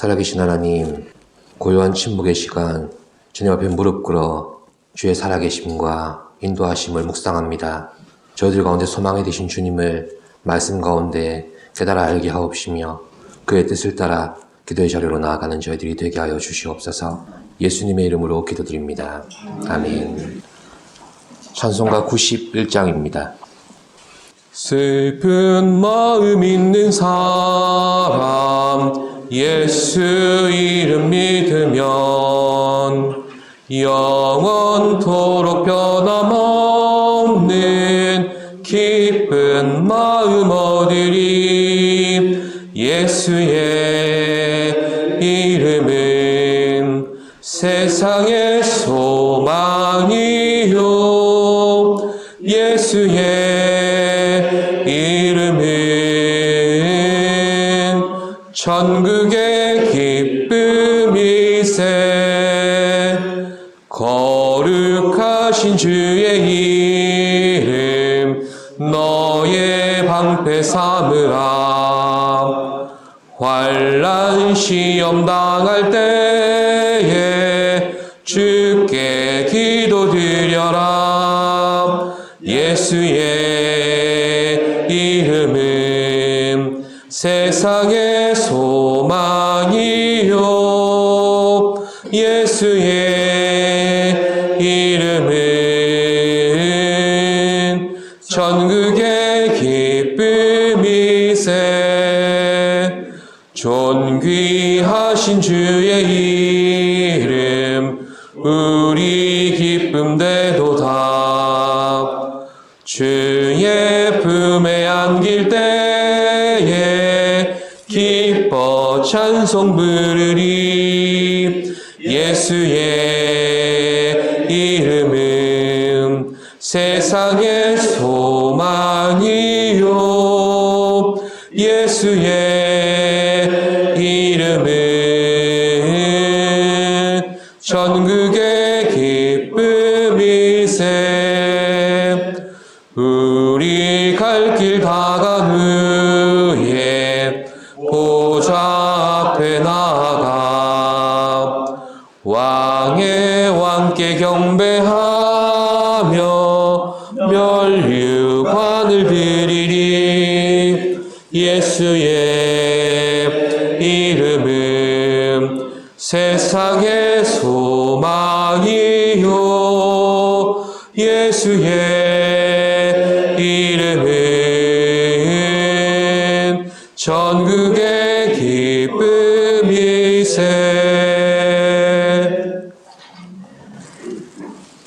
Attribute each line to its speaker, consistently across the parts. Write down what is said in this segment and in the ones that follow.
Speaker 1: 살아계신 하나님, 고요한 침묵의 시간, 주님 앞에 무릎 꿇어 주의 살아계심과 인도하심을 묵상합니다. 저희들 가운데 소망이 되신 주님을 말씀 가운데 깨달아 알게 하옵시며 그의 뜻을 따라 기도의 자리로 나아가는 저희들이 되게 하여 주시옵소서. 예수님의 이름으로 기도드립니다. 아멘. 찬송가 91장입니다. 슬픈 마음 있는 사람 예수 이름 믿으면 영원토록 변함없는 기쁜 마음 얻으리. 예수의 이름은 세상의 소망이요 예수의 이름은 천국의 기쁨이세. 거룩하신 주의 이름 너의 방패 삼으라. 환난 시험 당할 때에 주께 기도드려라. 예수의 이름은 세상의 소망이요 예수의 이름은 천국의 기쁨이세. 존귀하신 주의 이름 우리 기쁨 되도다. 주의 품에 안길 때에 기뻐 찬송 부르리. 예수의 이름은 세상의 소망이요 예수의 이름은 천국의 기쁨이세. 우리 갈 길 다간 후에 보좌 앞에 나가 왕의 왕께 경배하며 멸류관을 드리리. 예수의 이름은 세상의 소망이요 예수의 이름은 천국의 기쁨이세.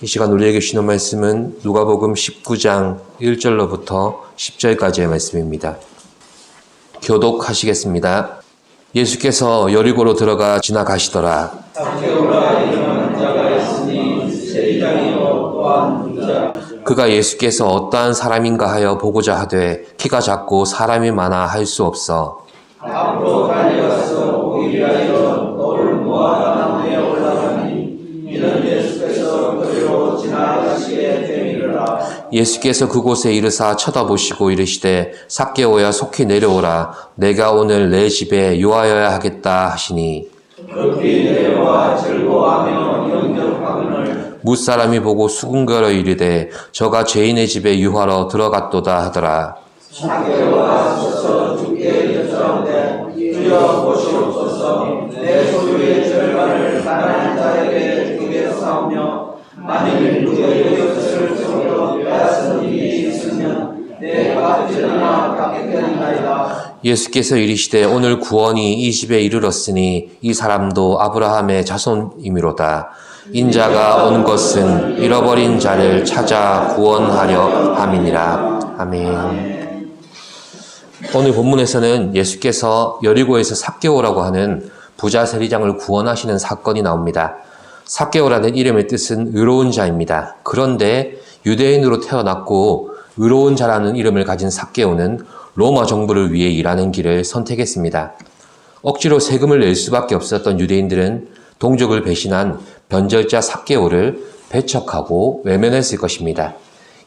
Speaker 1: 이 시간 우리에게 주시는 말씀은 누가복음 19장 1절로부터 10절까지의 말씀입니다. 교독하시겠습니다. 예수께서 여리고로 들어가 지나가시더라. 그가 예수께서 어떠한 사람인가 하여 보고자 하되 키가 작고 사람이 많아 할 수 없어 앞으로 달려가서 보기 위하여 너를 모아 나무에 올라가니 이는 예수께서 그리로 지나가시게 되미르라. 예수께서 그곳에 이르사 쳐다보시고 이르시되 삭개오야 속히 내려오라. 내가 오늘 내 집에 유하여야 하겠다 하시니 급히 내려와 즐거워하며 영접하거늘 무사람이 보고 수군거려 이르되 저가 죄인의 집에 유하러 들어갔도다 하더라. 삭개오가 서서 주께 여쭈었되 주여 보시옵소서. 내 소유의 절반을 가난한 자에게 주겠사오며 만일 누구의 것을 속여 빼앗은 일이 있으면 내 값지나 갚겠나이다. 예수께서 이르시되 오늘 구원이 이 집에 이르렀으니 이 사람도 아브라함의 자손이미로다. 인자가 온 것은 잃어버린 자를 찾아 구원하려 함이니라. 아멘. 오늘 본문에서는 예수께서 여리고에서 삭개오라고 하는 부자 세리장을 구원하시는 사건이 나옵니다. 삭개오라는 이름의 뜻은 의로운 자입니다. 그런데 유대인으로 태어났고 의로운 자라는 이름을 가진 삭개오는 로마 정부를 위해 일하는 길을 선택했습니다. 억지로 세금을 낼 수밖에 없었던 유대인들은 동족을 배신한 변절자 삭개오를 배척하고 외면했을 것입니다.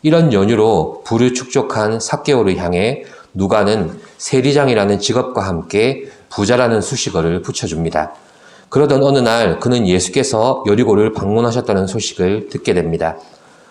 Speaker 1: 이런 연유로 부를 축적한 삭개오를 향해 누가는 세리장이라는 직업과 함께 부자라는 수식어를 붙여줍니다. 그러던 어느 날 그는 예수께서 여리고를 방문하셨다는 소식을 듣게 됩니다.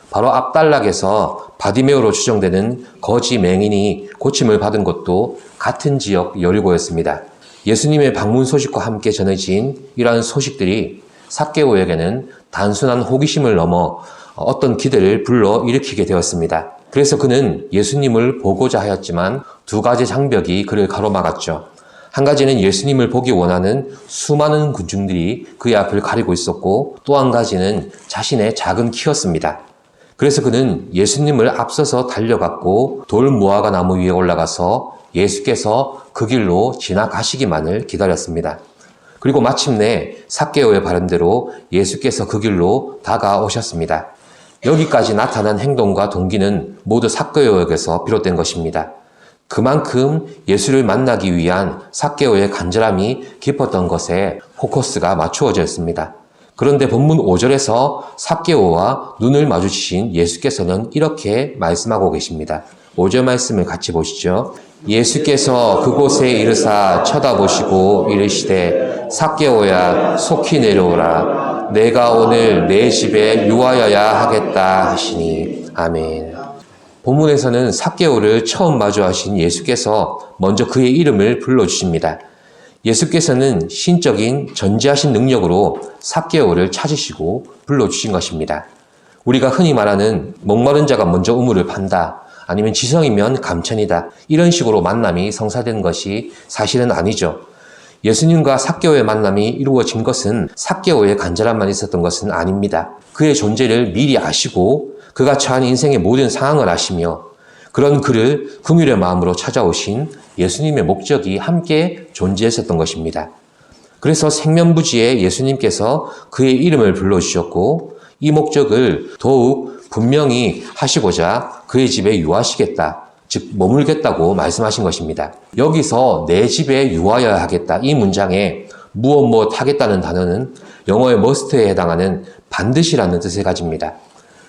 Speaker 1: 바로 앞단락에서 바디메오로 추정되는 거지 맹인이 고침을 받은 곳도 같은 지역 여리고였습니다. 예수님의 방문 소식과 함께 전해진 이러한 소식들이 삭개오에게는 단순한 호기심을 넘어 어떤 기대를 불러일으키게 되었습니다. 그래서 그는 예수님을 보고자 하였지만 두 가지 장벽이 그를 가로막았죠. 한 가지는 예수님을 보기 원하는 수많은 군중들이 그의 앞을 가리고 있었고, 또 한 가지는 자신의 작은 키였습니다. 그래서 그는 예수님을 앞서서 달려갔고 돌 무화과 나무 위에 올라가서 예수께서 그 길로 지나가시기만을 기다렸습니다. 그리고 마침내 삭개오의 바람대로 예수께서 그 길로 다가오셨습니다. 여기까지 나타난 행동과 동기는 모두 삭개오에게서 비롯된 것입니다. 그만큼 예수를 만나기 위한 삭개오의 간절함이 깊었던 것에 포커스가 맞추어져 있습니다. 그런데 본문 5절에서 삭개오와 눈을 마주치신 예수께서는 이렇게 말씀하고 계십니다. 5절 말씀을 같이 보시죠. 예수께서 그곳에 이르사 쳐다보시고 이르시되 삭개오야 속히 내려오라. 내가 오늘 내 집에 유하여야 하겠다 하시니. 아멘. 본문에서는 삭개오를 처음 마주하신 예수께서 먼저 그의 이름을 불러주십니다. 예수께서는 신적인 전지하신 능력으로 삭개오를 찾으시고 불러주신 것입니다. 우리가 흔히 말하는 목마른 자가 먼저 우물을 판다, 아니면 지성이면 감천이다, 이런 식으로 만남이 성사된 것이 사실은 아니죠. 예수님과 삭개오의 만남이 이루어진 것은 삭개오의 간절함만 있었던 것은 아닙니다. 그의 존재를 미리 아시고 그가 처한 인생의 모든 상황을 아시며 그런 그를 긍휼의 마음으로 찾아오신 예수님의 목적이 함께 존재했었던 것입니다. 그래서 생면부지에 예수님께서 그의 이름을 불러주셨고 이 목적을 더욱 분명히 하시고자 그의 집에 유하시겠다, 즉 머물겠다고 말씀하신 것입니다. 여기서 내 집에 유하여야 하겠다, 이 문장에 무엇 하겠다는 단어는 영어의 must에 해당하는 반드시라는 뜻을 가집니다.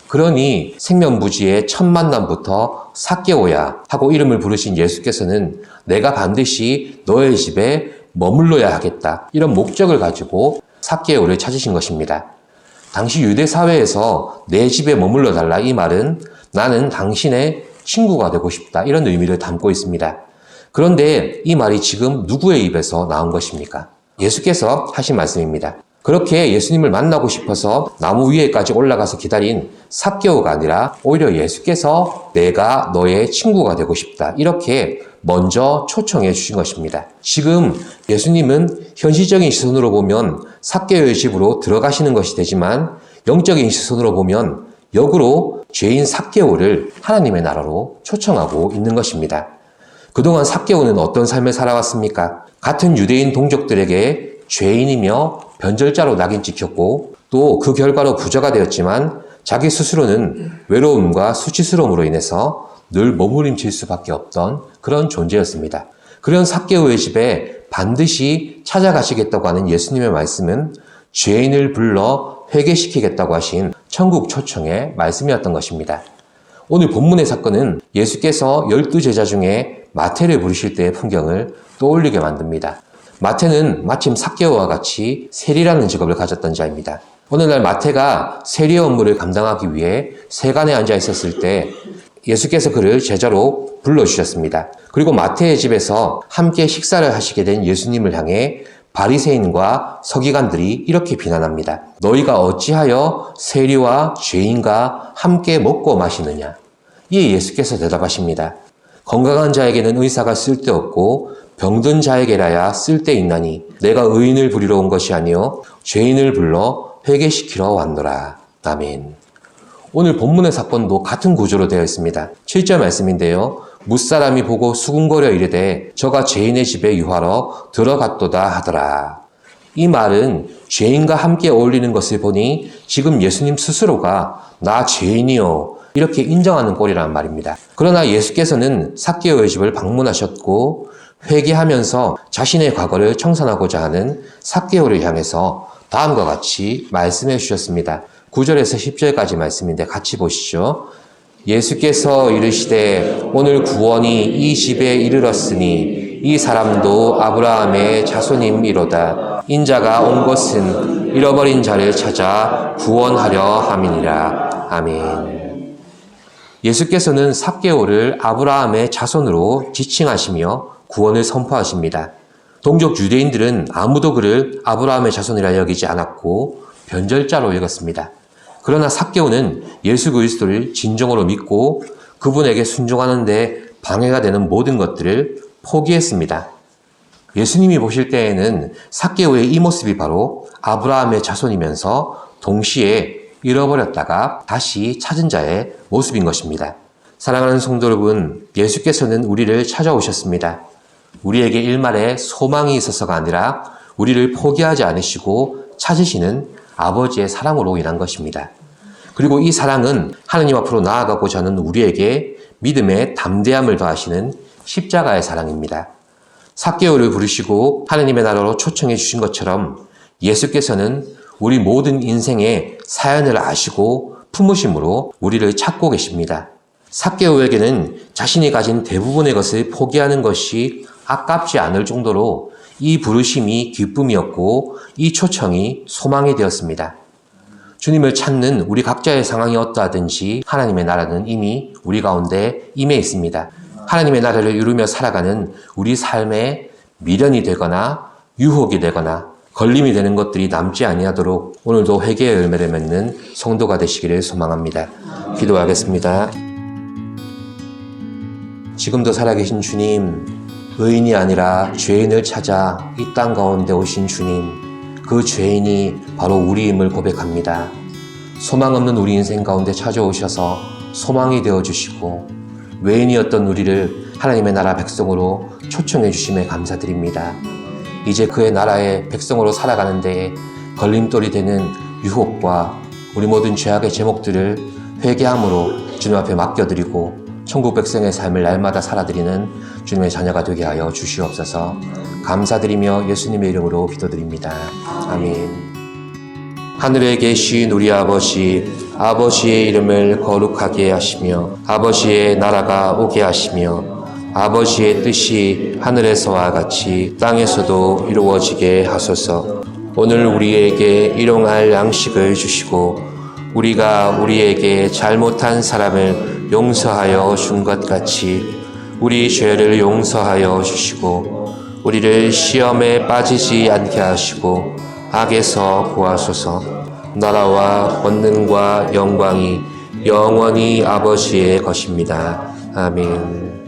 Speaker 1: 그러니 생면부지의 첫 만남부터 삭개오야 하고 이름을 부르신 예수께서는 내가 반드시 너의 집에 머물러야 하겠다, 이런 목적을 가지고 삭개오를 찾으신 것입니다. 당시 유대 사회에서 내 집에 머물러 달라, 이 말은 나는 당신의 친구가 되고 싶다, 이런 의미를 담고 있습니다. 그런데 이 말이 지금 누구의 입에서 나온 것입니까? 예수께서 하신 말씀입니다. 그렇게 예수님을 만나고 싶어서 나무 위에까지 올라가서 기다린 삭개오가 아니라 오히려 예수께서 내가 너의 친구가 되고 싶다, 이렇게 먼저 초청해 주신 것입니다. 지금 예수님은 현실적인 시선으로 보면 삭개오의 집으로 들어가시는 것이 되지만 영적인 시선으로 보면 역으로 죄인 삭개오를 하나님의 나라로 초청하고 있는 것입니다. 그동안 삭개오는 어떤 삶을 살아왔습니까? 같은 유대인 동족들에게 죄인이며 변절자로 낙인 찍혔고 또 그 결과로 부자가 되었지만 자기 스스로는 외로움과 수치스러움으로 인해서 늘 머무림칠 수밖에 없던 그런 존재였습니다. 그런 삭개오의 집에 반드시 찾아가시겠다고 하는 예수님의 말씀은 죄인을 불러 회개시키겠다고 하신 천국 초청의 말씀이었던 것입니다. 오늘 본문의 사건은 예수께서 12제자 중에 마태를 부르실 때의 풍경을 떠올리게 만듭니다. 마태는 마침 삭개오와 같이 세리라는 직업을 가졌던 자입니다. 어느 날 마태가 세리 업무를 감당하기 위해 세간에 앉아 있었을 때 예수께서 그를 제자로 불러주셨습니다. 그리고 마태의 집에서 함께 식사를 하시게 된 예수님을 향해 바리새인과 서기관들이 이렇게 비난합니다. 너희가 어찌하여 세리와 죄인과 함께 먹고 마시느냐? 이에 예수께서 대답하십니다. 건강한 자에게는 의사가 쓸데없고 병든 자에게라야 쓸데있나니 내가 의인을 부리러 온 것이 아니요 죄인을 불러 회개시키러 왔노라. 아멘. 오늘 본문의 사건도 같은 구조로 되어 있습니다. 7절 말씀인데요. 무사람이 보고 수군거려 이르되 저가 죄인의 집에 유하러 들어갔도다 하더라. 이 말은 죄인과 함께 어울리는 것을 보니 지금 예수님 스스로가 나 죄인이요 이렇게 인정하는 꼴이란 말입니다. 그러나 예수께서는 삭개오의 집을 방문하셨고 회개하면서 자신의 과거를 청산하고자 하는 삭개오를 향해서 다음과 같이 말씀해 주셨습니다. 9절에서 10절까지 말씀인데 같이 보시죠. 예수께서 이르시되 오늘 구원이 이 집에 이르렀으니 이 사람도 아브라함의 자손임이로다. 인자가 온 것은 잃어버린 자를 찾아 구원하려 함이니라. 아멘. 예수께서는 삭개오를 아브라함의 자손으로 지칭하시며 구원을 선포하십니다. 동족 유대인들은 아무도 그를 아브라함의 자손이라 여기지 않았고 변절자로 여겼습니다. 그러나 삭개오는 예수 그리스도를 진정으로 믿고 그분에게 순종하는데 방해가 되는 모든 것들을 포기했습니다. 예수님이 보실 때에는 삭개오의 이 모습이 바로 아브라함의 자손이면서 동시에 잃어버렸다가 다시 찾은 자의 모습인 것입니다. 사랑하는 성도 여러분, 예수께서는 우리를 찾아오셨습니다. 우리에게 일말의 소망이 있어서가 아니라 우리를 포기하지 않으시고 찾으시는 아버지의 사랑으로 인한 것입니다. 그리고 이 사랑은 하느님 앞으로 나아가고자 하는 우리에게 믿음의 담대함을 더하시는 십자가의 사랑입니다. 삭개오를 부르시고 하느님의 나라로 초청해 주신 것처럼 예수께서는 우리 모든 인생의 사연을 아시고 품으심으로 우리를 찾고 계십니다. 삭개오에게는 자신이 가진 대부분의 것을 포기하는 것이 아깝지 않을 정도로 이 부르심이 기쁨이었고 이 초청이 소망이 되었습니다. 주님을 찾는 우리 각자의 상황이 어떠하든지 하나님의 나라는 이미 우리 가운데 임해 있습니다. 하나님의 나라를 이루며 살아가는 우리 삶에 미련이 되거나 유혹이 되거나 걸림이 되는 것들이 남지 아니하도록 오늘도 회개의 열매를 맺는 성도가 되시기를 소망합니다. 기도하겠습니다. 지금도 살아계신 주님, 의인이 아니라 죄인을 찾아 이 땅 가운데 오신 주님, 그 죄인이 바로 우리임을 고백합니다. 소망 없는 우리 인생 가운데 찾아오셔서 소망이 되어주시고 외인이었던 우리를 하나님의 나라 백성으로 초청해 주심에 감사드립니다. 이제 그의 나라의 백성으로 살아가는 데에 걸림돌이 되는 유혹과 우리 모든 죄악의 제목들을 회개함으로 주님 앞에 맡겨드리고 천국 백성의 삶을 날마다 살아드리는 주님의 자녀가 되게 하여 주시옵소서. 감사드리며 예수님의 이름으로 기도드립니다. 아멘. 하늘에 계신 우리 아버지, 아버지의 이름을 거룩하게 하시며 아버지의 나라가 오게 하시며 아버지의 뜻이 하늘에서와 같이 땅에서도 이루어지게 하소서. 오늘 우리에게 일용할 양식을 주시고 우리가 우리에게 잘못한 사람을 용서하여 준 것 같이 우리 죄를 용서하여 주시고 우리를 시험에 빠지지 않게 하시고 악에서 구하소서. 나라와 권능과 영광이 영원히 아버지의 것입니다. 아멘.